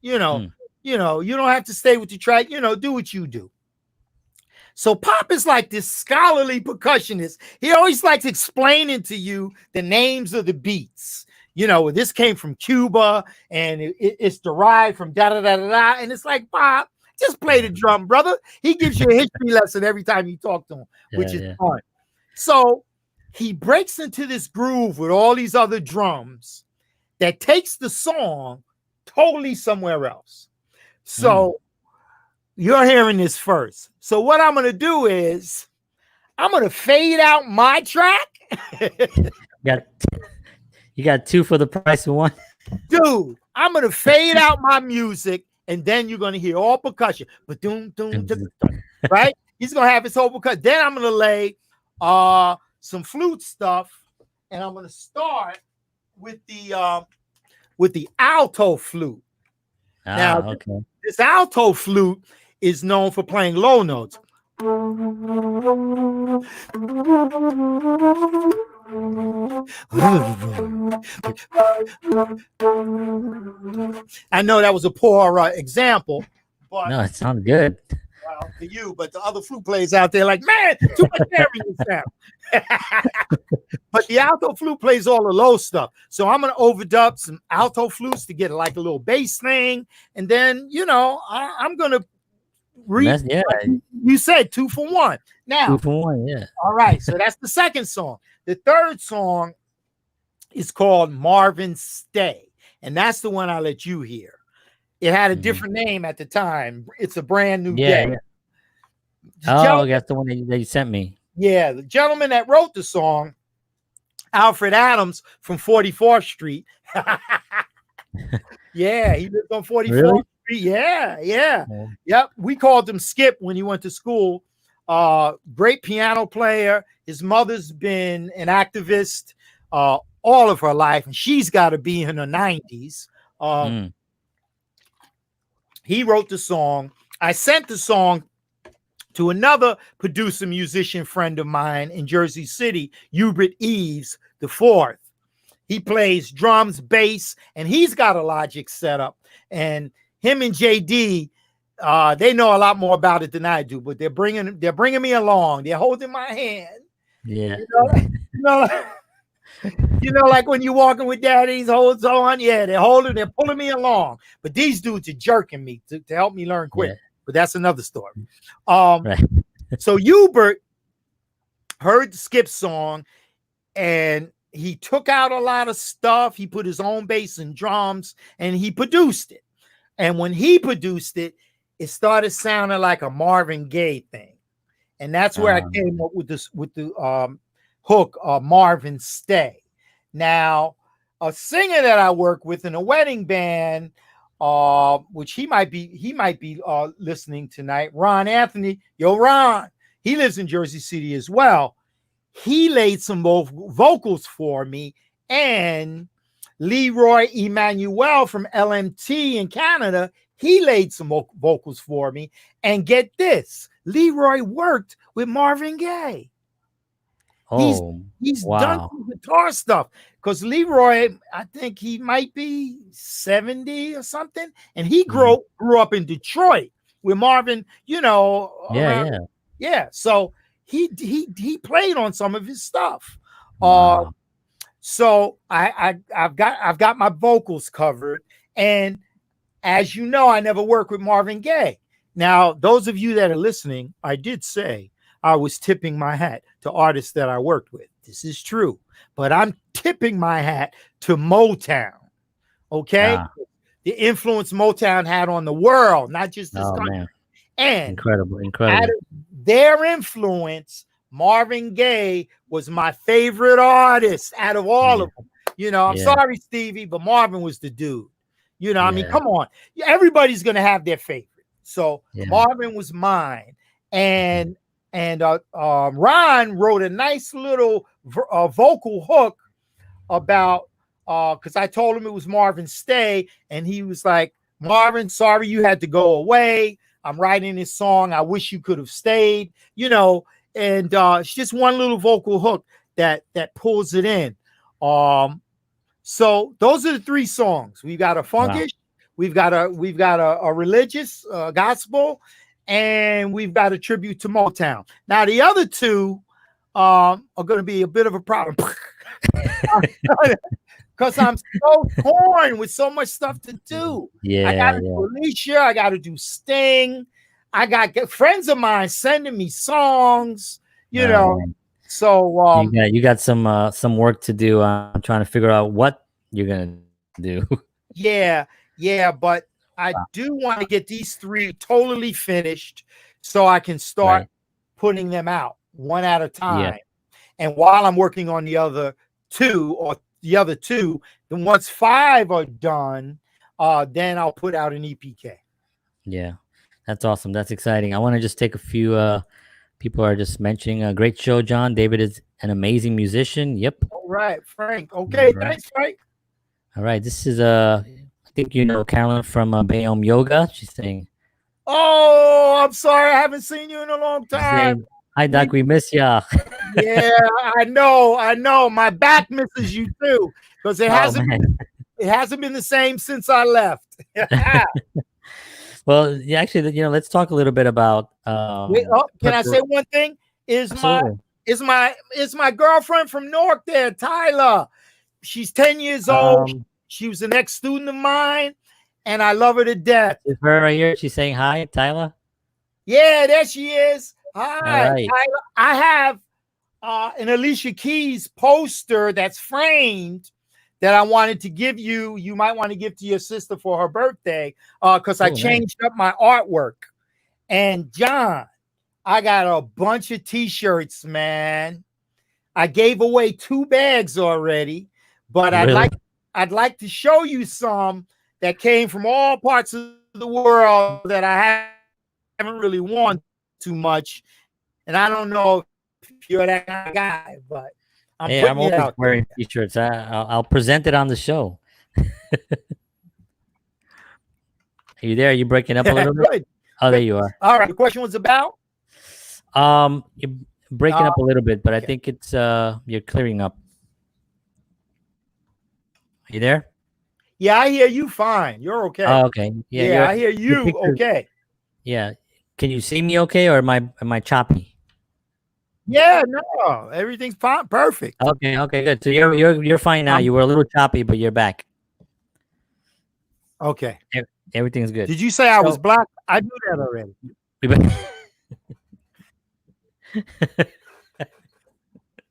You don't have to stay with the track, do what you do. So Pop is like this scholarly percussionist. He always likes explaining to you the names of the beats. This came from Cuba and it's derived from da-da-da-da-da. And it's like, Pop, just play the drum, brother. He gives you a history lesson every time you talk to him, which is fun. So he breaks into this groove with all these other drums that takes the song totally somewhere else. So you're hearing this first. So what I'm going to do is I'm going to fade out my track. You got 2 for the price of 1. Dude, I'm going to fade out my music, and then you're going to hear all percussion. Right? He's going to have his whole percussion. Then I'm going to lay some flute stuff, and I'm going to start with the alto flute. Now, this alto flute is known for playing low notes. I know that was a poor example, but no, it sounds good. Well, to you, but the other flute players out there like, man, too much air in this sound. But the alto flute plays all the low stuff. So I'm going to overdub some alto flutes to get like a little bass thing. And then, I'm going to you said 2 for 1. Now, 2 for 1, yeah. All right. So that's the second song. The third song is called Marvin Stay. And that's the one I let you hear. It had a different name at the time. It's a brand new day. Yeah. That's the one that you sent me. Yeah, the gentleman that wrote the song, Alfred Adams from 44th Street. Yeah, he lived on 44th Really? Street. Yeah. Yep. We called him Skip when he went to school. Great piano player. His mother's been an activist all of her life, and she's got to be in her 90s. He wrote the song. I sent the song to another producer, musician friend of mine in Jersey City, Hubert Eves IV. He plays drums, bass, and he's got a Logic setup. And him and JD, they know a lot more about it than I do. But they're bringing me along. They're holding my hand. Yeah. Like when you're walking with daddy's holds on. Yeah, they're pulling me along. But these dudes are jerking me to help me learn quick. Yeah. But that's another story. Right. So Hubert heard the Skip song and he took out a lot of stuff. He put his own bass and drums and he produced it. And when he produced it, it started sounding like a Marvin Gaye thing. And that's where I came up with the hook, Marvin Stay. Now, a singer that I work with in a wedding band, which he might be listening tonight, Ron Anthony. Yo, Ron, he lives in Jersey City as well. He laid some vocals for me, and Leroy Emmanuel from LMT in Canada, he laid some vocals for me. And get this, Leroy worked with Marvin Gaye. He's done some guitar stuff because Leroy, I think he might be 70 or something, and he grew up in Detroit with Marvin. Yeah. So he played on some of his stuff. Wow. So I've got my vocals covered, and as you know, I never worked with Marvin Gaye. Now, those of you that are listening, I did say I was tipping my hat to artists that I worked with. This is true, but I'm tipping my hat to Motown. Okay, the influence Motown had on the world, not just this country. Man. And incredible. Out of their influence, Marvin Gaye was my favorite artist out of all of them. I'm sorry, Stevie, but Marvin was the dude. I mean, come on. Everybody's going to have their favorite. So Marvin was mine. And Ron wrote a nice little vocal hook about, because I told him it was Marvin Stay. And he was like, Marvin, sorry you had to go away. I'm writing this song. I wish you could have stayed, and it's just one little vocal hook that pulls it in. So those are the three songs. We've got a funkish, we've got a religious gospel, and we've got a tribute to Motown. Now the other two are going to be a bit of a problem because I'm so torn with so much stuff to do. I got to do Alicia, I got to do Sting. I got friends of mine sending me songs, So you got some work to do. I'm trying to figure out what you're gonna do. Yeah, but I do want to get these three totally finished so I can start putting them out one at a time. And while I'm working on the other two, then once 5 are done, then I'll put out an EPK. Yeah, that's awesome. That's exciting. I want to just take a few. People are just mentioning a great show, John. David is an amazing musician. Yep. All right, Frank. Okay, thanks, Frank. All right, this is I think Carolyn from Bayonne Yoga. She's saying, "Oh, I'm sorry, I haven't seen you in a long time." Saying, hi, Doc. We miss ya. Yeah, I know. My back misses you too because it hasn't been the same since I left. Well, actually, let's talk a little bit about. Can I say one thing? Is my girlfriend from Newark there, Tyler? She's 10 years old. She was an ex-student of mine, and I love her to death. Is her right here? She's saying hi, Tyler. Yeah, there she is. Hi, right. Tyler. I have an Alicia Keys poster that's framed that I wanted to give you. You might want to give to your sister for her birthday because I changed up my artwork. And John, I got a bunch of t-shirts, man. I gave away 2 bags already, but really? I'd like to show you some that came from all parts of the world that I haven't really worn too much. And I don't know if you're that kind of guy, but I'm always wearing t-shirts. I'll present it on the show. Are you there? Are you breaking up a little bit? Oh, there you are. All right. The question was about? You're breaking up a little bit, but I think it's you're clearing up. You there? Yeah, I hear you fine. You're okay. Oh, okay. Yeah, Yeah, I hear your you picture. okay. Yeah. Can you see me okay, or am I choppy? Yeah, no, everything's fine, perfect. Okay, okay, good. So you're fine now. Um, You were a little choppy, but you're back. okay. E- Everything's good. Did you say I was So black? I knew that already.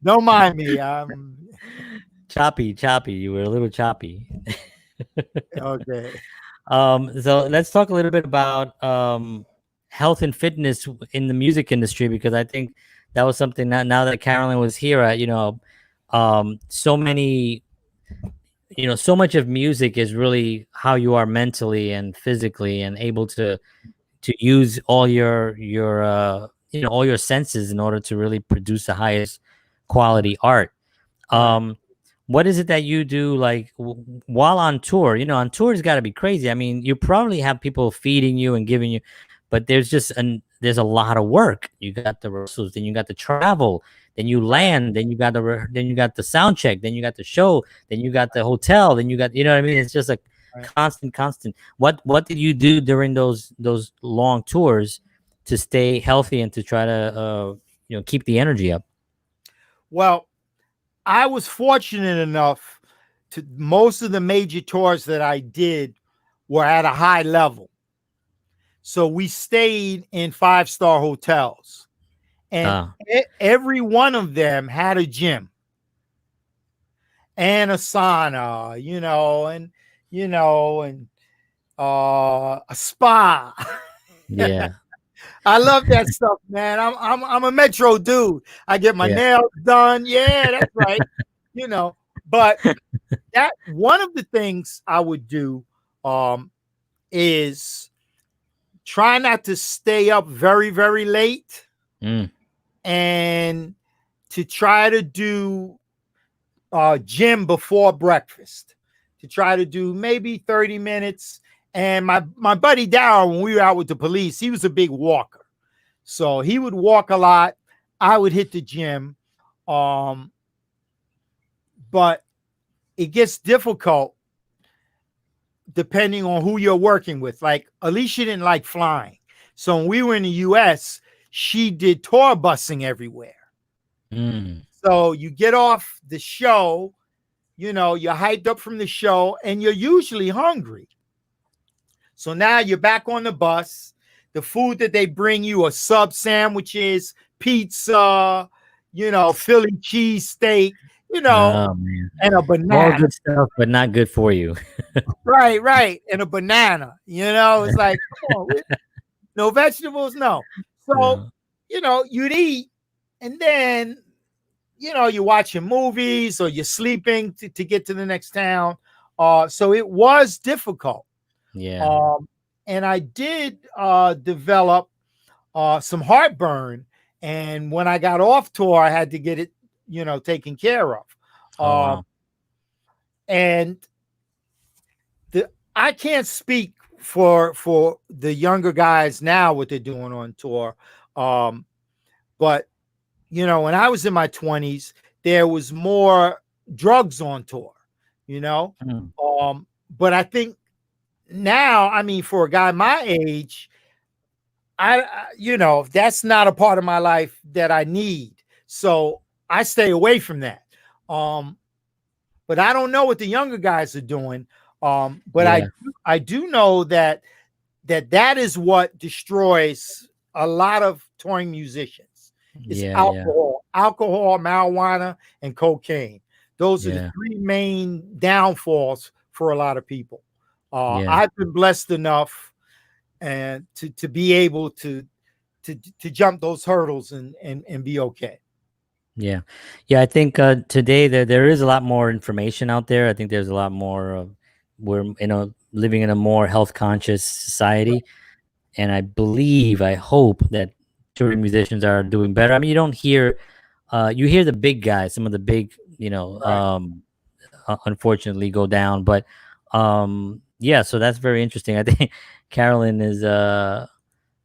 Don't mind me. choppy. You were a little choppy. Okay. So let's talk a little bit about health and fitness in the music industry, because I think that was something that now that Carolyn was here, so many, so much of music is really how you are mentally and physically, and able to use all your all your senses in order to really produce the highest quality art. Right. Um, what is it that you do, like while on tour? On tour has got to be crazy. I mean, you probably have people feeding you and giving you, but there's a lot of work. You got the rehearsals, then you got the travel, then you Right. land, then then you got the sound check, then you got the show, then you got the hotel, then you got, you know what I mean? It's just a Right. constant. What did you do during those long tours to stay healthy and to try to keep the energy up? Well, I was fortunate enough to most of the major tours that I did were at a high level. So we stayed in five-star hotels, and Ah, every one of them had a gym and a sauna, and a spa. yeah, I love that stuff, man. I'm a metro dude. I get my yeah, nails done. Yeah, that's right. You know, but that one of the things I would do is try not to stay up very, very late, mm, and to try to do gym before breakfast, to try to do maybe 30 minutes. And my buddy Darryl, when we were out with the police, he was a big walker. So he would walk a lot. I would hit the gym. Um, but it gets difficult depending on who you're working with. Like Alicia didn't like flying. So when we were in the US, she did tour busing everywhere. mm. So you get off the show, you're hyped up from the show, and you're usually hungry. So now you're back on the bus. The food that they bring you are sub sandwiches, pizza, Philly cheesesteak, Oh man, and a all banana. good stuff, but not good for you. Right, right. And a banana. It's like, come on, no vegetables, no. So, Yeah, you'd eat, and then, you're watching movies or you're sleeping to get to the next town. So it was difficult. yeah. Um, and I did develop some heartburn. And when I got off tour, I had to get it, taken care of. Oh Um, wow. and I can't speak for the younger guys now what they're doing on tour. Um, but when I was in my 20s, there was more drugs on tour, you know. Mm. But I think now, I mean, for a guy my age, that's not a part of my life that I need. So I stay away from that. Um, but I don't know what the younger guys are doing. But Yeah, I do know that is what destroys a lot of touring musicians. It's yeah, alcohol, marijuana, and cocaine. Those are the yeah, three main downfalls for a lot of people. yeah, I've been blessed enough and to be able to jump those hurdles and be okay. yeah, yeah. I think today there is a lot more information out there. I think there's a lot more. We're living in a more health conscious society, and I hope that touring musicians are doing better. I mean, you don't hear, you hear the big guys, some of the big, Right. unfortunately go down, but yeah. So that's very interesting. I think Carolyn is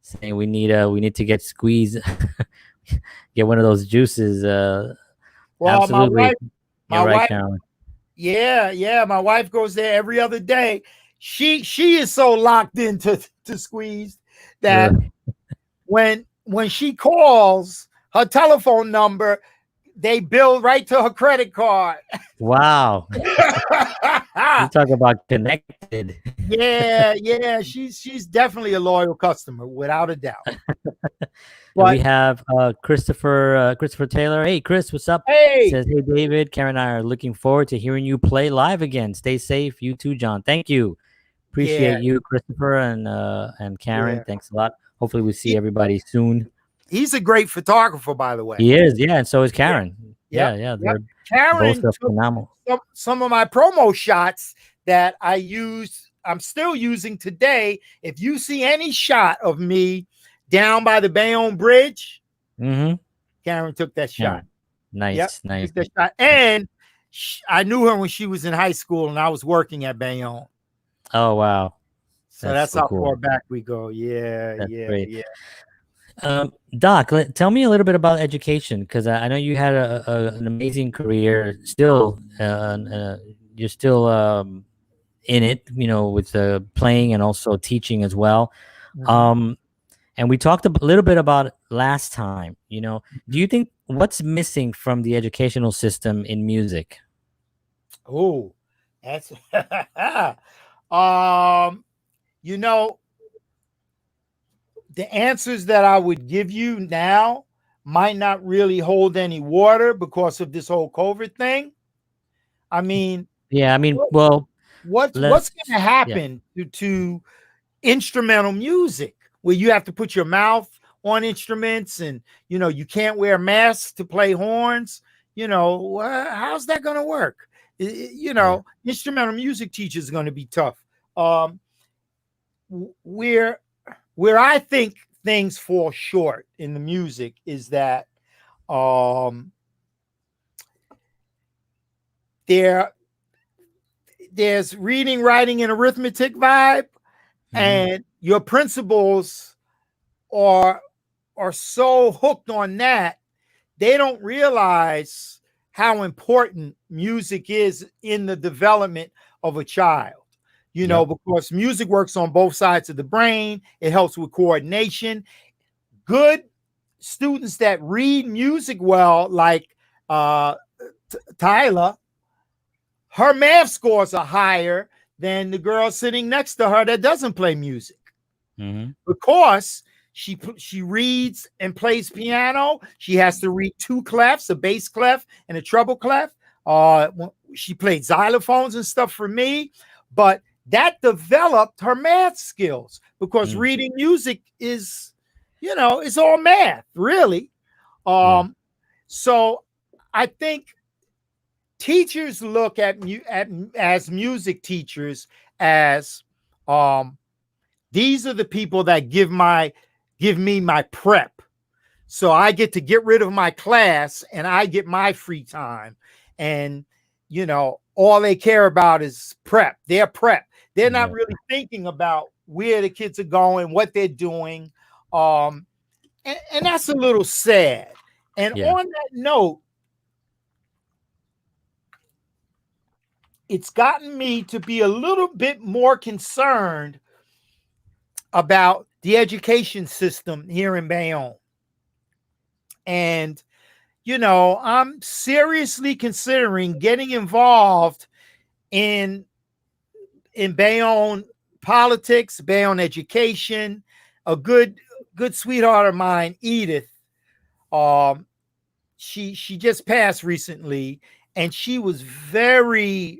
saying we need to get squeeze, get one of those juices. Well, Absolutely, you're my right, wife Carolyn. Yeah. My wife goes there every other day. She is so locked into to Squeezed that Really? when she calls her telephone number, they bill right to her credit card. Wow. You talk about connected. Yeah. She's definitely a loyal customer, without a doubt. And we But have Christopher Taylor. Hey, Chris, what's up? hey, Says, hey, David, Karen and I are looking forward to hearing you play live again. Stay safe. You too, John. Thank you. yeah, Appreciate you, Christopher and Karen. yeah. Thanks a lot. Hopefully we see He, everybody soon. he's a great photographer, by the way. He is, yeah, and so is Yeah, Karen. yep, Yeah, yep. they're both Karen took phenomenal. some of my promo shots that I'm still using today. If you see any shot of me down by the Bayonne Bridge, Mm-hmm. Karen took that shot. Karen. Nice, Yep, nice. took that shot. And I knew her when she was in high school, and I was working at Bayonne. Oh, wow. So that's so how cool. far back we go. Yeah, That's yeah, great. yeah. Doc, tell me a little bit about education, because I know you had an amazing career. Still, you're still in it, with playing and also teaching as well. Mhm. And we talked a little bit about it last time. Do you think what's missing from the educational system in music? Oh, that's um, you know, the answers that I would give you now might not really hold any water because of this whole COVID thing. I mean, Yeah, I mean, what, well, what's let's. going to Yeah. happen to instrumental music where you have to put your mouth on instruments and you can't wear masks to play horns? How's that going to work? Yeah. Instrumental music teachers are going to be tough. Um, where I think things fall short in the music is that um, there there's reading, writing, and arithmetic vibe, Mm-hmm. and your principals are so hooked on that they don't realize how important music is in the development of a child. Yep. Because music works on both sides of the brain. It helps with coordination. Good students that read music well, like Tyler, her math scores are higher than the girl sitting next to her that doesn't play music Mm-hmm. because she reads and plays piano. She has to read two clefs, a bass clef and a treble clef. She played xylophones and stuff for me, but that developed her math skills because reading music is, it's all math, really. So I think teachers look at as music teachers as these are the people that give me my prep. So I get to get rid of my class and I get my free time. And all they care about is prep. They're prep. They're not really thinking about where the kids are going, what they're doing. And that's a little sad. And on that note, it's gotten me to be a little bit more concerned about the education system here in Bayonne. And, I'm seriously considering getting involved in Bayonne politics, Bayonne education. A good sweetheart of mine, Edith, she just passed recently, and she was very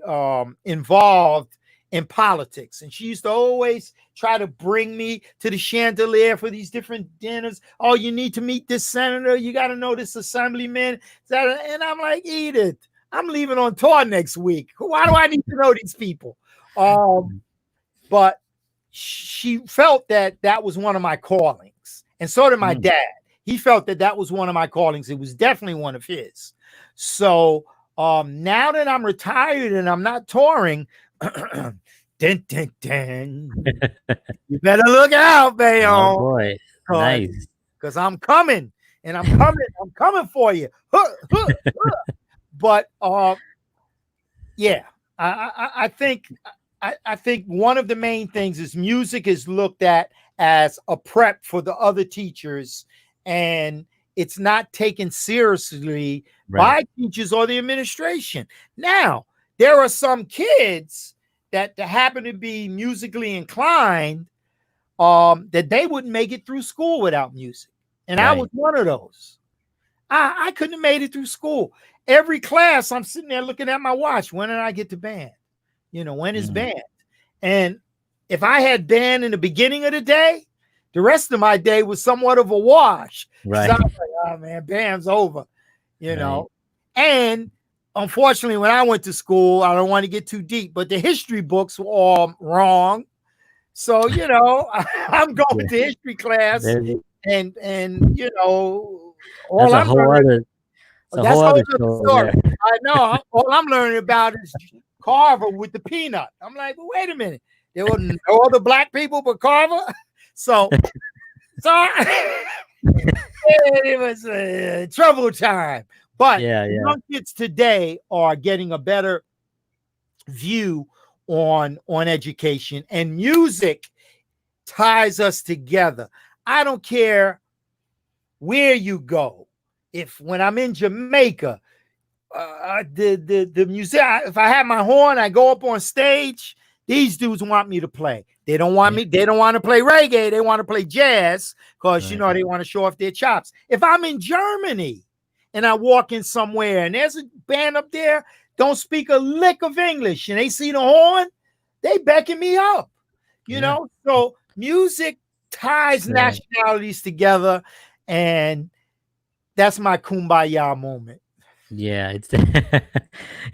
involved in politics, and she used to always try to bring me to the chandelier for these different dinners. Oh, you need to meet this senator, you got to know this assemblyman. And I'm like, Edith, I'm leaving on tour next week. Why do I need to know these people? But she felt that was one of my callings, and so did my dad. He felt that was one of my callings. It was definitely one of his. So now that I'm retired and I'm not touring, dun, dun, dun, you better look out, Bayonne. Oh boy, nice. Because I'm coming, and I'm coming for you. But Yeah, I think I think one of the main things is music is looked at as a prep for the other teachers, and it's not taken seriously Right. by teachers or the administration. Now, there are some kids that happen to be musically inclined, that they wouldn't make it through school without music, and I was Right. one of those. I couldn't have made it through school. Every class, I'm sitting there looking at my watch. When did I get to band? When is Mm, band? And if I had band in the beginning of the day, the rest of my day was somewhat of a wash because I right. was like, oh man, band's over, you Right. know. And unfortunately, when I went to school, I don't want to get too deep, but the history books were all wrong. So, I'm going Yeah. to history class, There's, and that's all a I'm whole learning. other. It's a That's whole a whole other other show story. there. I know. All I'm learning about is Carver with the peanut. I'm like, well, wait a minute. There were no other black people but Carver. So, it was a trouble time. But Yeah. Yeah. young kids today are getting a better view on education, and music ties us together. I don't care where you go. If when I'm in Jamaica, the museum, if I have my horn, I go up on stage. These dudes want me to play. They don't want Yeah. me. They don't want to play reggae. They want to play jazz because Right. they want to show off their chops. If I'm in Germany and I walk in somewhere and there's a band up there, don't speak a lick of English, and they see the horn, they beckon me up. Yeah. So music ties It's, nationalities together, and that's my kumbaya moment. yeah. It's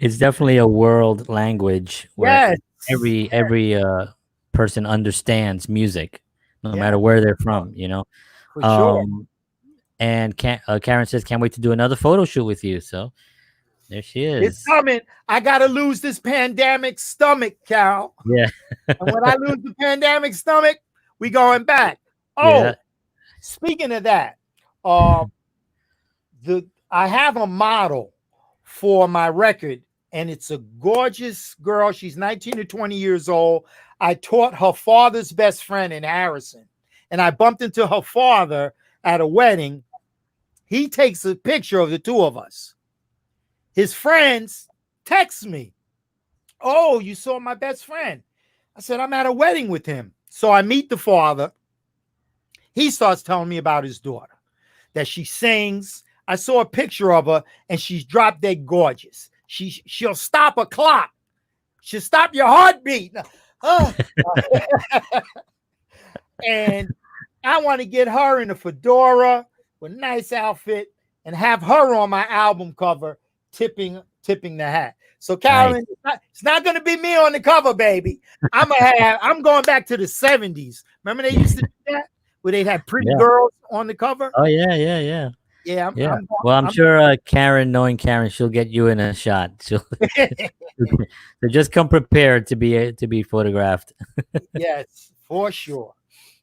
it's definitely a world language where Yes, every person understands music, no matter yeah, where they're from. You know. for sure. Um. And Karen says, "Can't wait to do another photo shoot with you." So there she It's is. coming. I gotta lose this pandemic stomach, Cal. Yeah. And when I lose the pandemic stomach, we going back. Yeah. Oh, speaking of that, uh, I have a model for my record, and it's a gorgeous girl. She's 19 to 20 years old. I taught her father's best friend in Harrison, and I bumped into her father at a wedding. He takes a picture of the two of us. His friends text me, "Oh, you saw my best friend." I said, "I'm at a wedding with him." So I meet the father. He starts telling me about his daughter, that she sings. I saw a picture of her, and she's drop dead gorgeous. She'll stop a clock. She'll stop your heartbeat. And I want to get her in a fedora with a nice outfit and have her on my album cover, tipping the hat. So Nice. Carolyn, it's not going to be me on the cover, baby. I'm going back to the 70s. Remember they used to do that where they'd have pretty Yeah. girls on the cover? Oh yeah. Yeah. Yeah. Yeah, Yeah. Well, I'm I'm sure Karen, knowing Karen, she'll get you in a shot. She'll so just come prepared to be photographed. yes, for sure.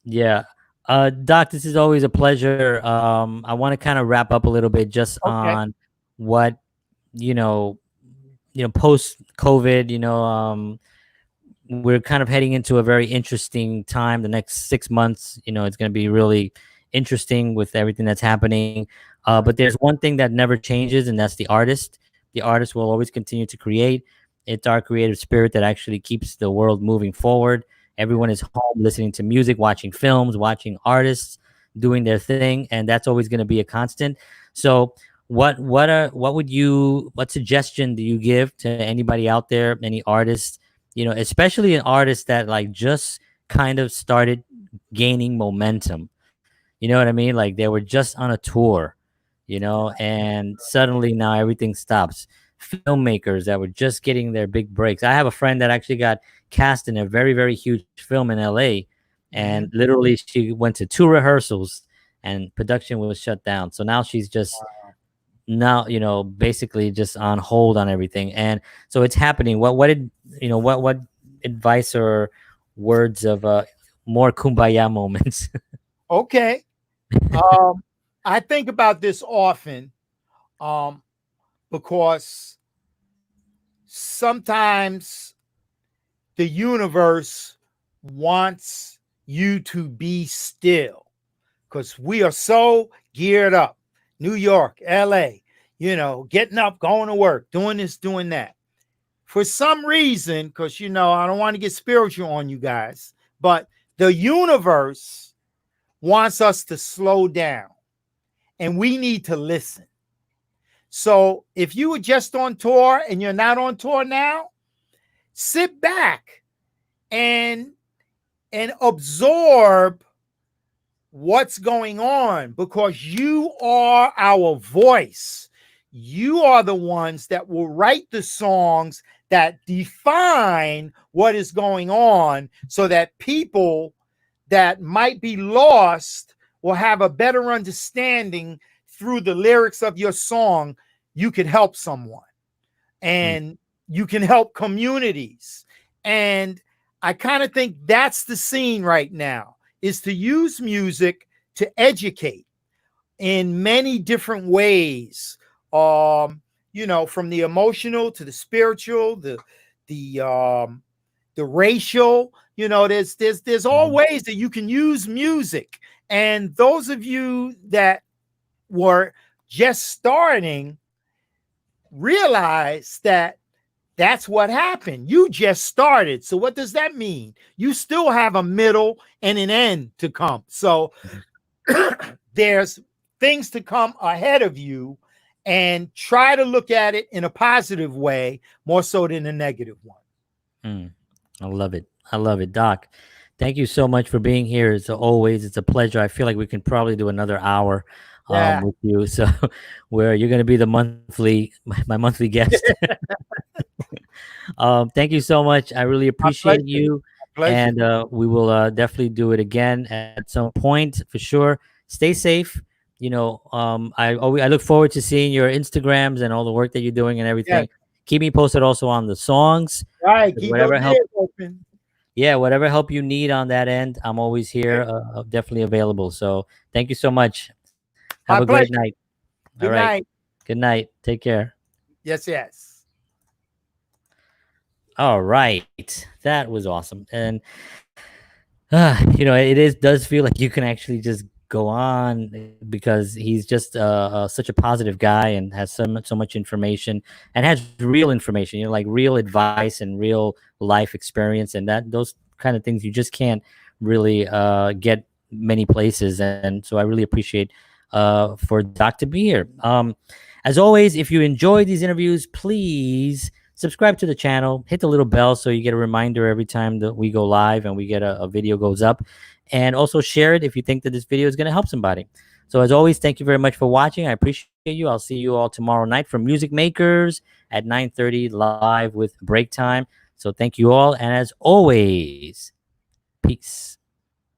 Yeah. Doc, this is always a pleasure. I want to kind of wrap up a little bit just Okay. on what you know, post COVID. We're kind of heading into a very interesting time. The next 6 months, it's going to be really interesting with everything that's happening. But there's one thing that never changes, and that's the artist. The artist will always continue to create. It's our creative spirit that actually keeps the world moving forward. Everyone is home listening to music, watching films, watching artists doing their thing, and that's always going to be a constant. So, what suggestion do you give to anybody out there, any artists, especially an artist that like just kind of started gaining momentum? You know what I mean? Like they were just on a tour, and suddenly now everything stops. Filmmakers that were just getting their big breaks. I have a friend that actually got cast in a very, very huge film in LA, and Mhm. literally she went to two rehearsals and production was shut down. So now she's just now, basically just on hold on everything. And so it's happening. What advice or words of more kumbaya moments? Okay. I think about this often, um, because sometimes the universe wants you to be still because we are so geared up. New York, LA, getting up, going to work, doing this, doing that. For some reason, because, I don't want to get spiritual on you guys, but the universe wants us to slow down and we need to listen. So if you were just on tour and you're not on tour now, sit back and absorb what's going on, because you are our voice. You are the ones that will write the songs that define what is going on, so that people that might be lost will have a better understanding through the lyrics of your song. You can help someone and you can help communities. And I kind of think that's the scene right now, is to use music to educate in many different ways. From the emotional to the spiritual, the racial, there's all ways that you can use music. And those of you that were just starting, realize that that's what happened. You just started. So what does that mean? You still have a middle and an end to come. So there's things to come ahead of you, and try to look at it in a positive way, more so than a negative one. I love it. I love it, Doc. Thank you so much for being here. As always, it's a pleasure. I feel like we can probably do another hour with you. So where you're going to be the my monthly guest. Thank you so much. I really appreciate you. And we will definitely do it again at some point for sure. Stay safe. I look forward to seeing your Instagrams and all the work that you're doing and everything. Keep me posted also on the songs. Right. Keep whatever help open. Yeah, whatever help you need on that end, I'm always here, definitely available. So thank you so much. Have a great night. Good night. Good night. Take care. Yes. All right. That was awesome. And, it does feel like you can actually just go on, because he's just such a positive guy and has so much information, and has real information, like real advice and real life experience, and those kind of things you just can't really get many places. And so I really appreciate for Doc to be here. As always, if you enjoy these interviews, please subscribe to the channel, hit the little bell so you get a reminder every time that we go live and we get a video goes up. And also share it if you think that this video is going to help somebody. So as always, thank you very much for watching. I appreciate you. I'll see you all tomorrow night from Music Makers at 9:30 live with Break Time. So thank you all. And as always, peace.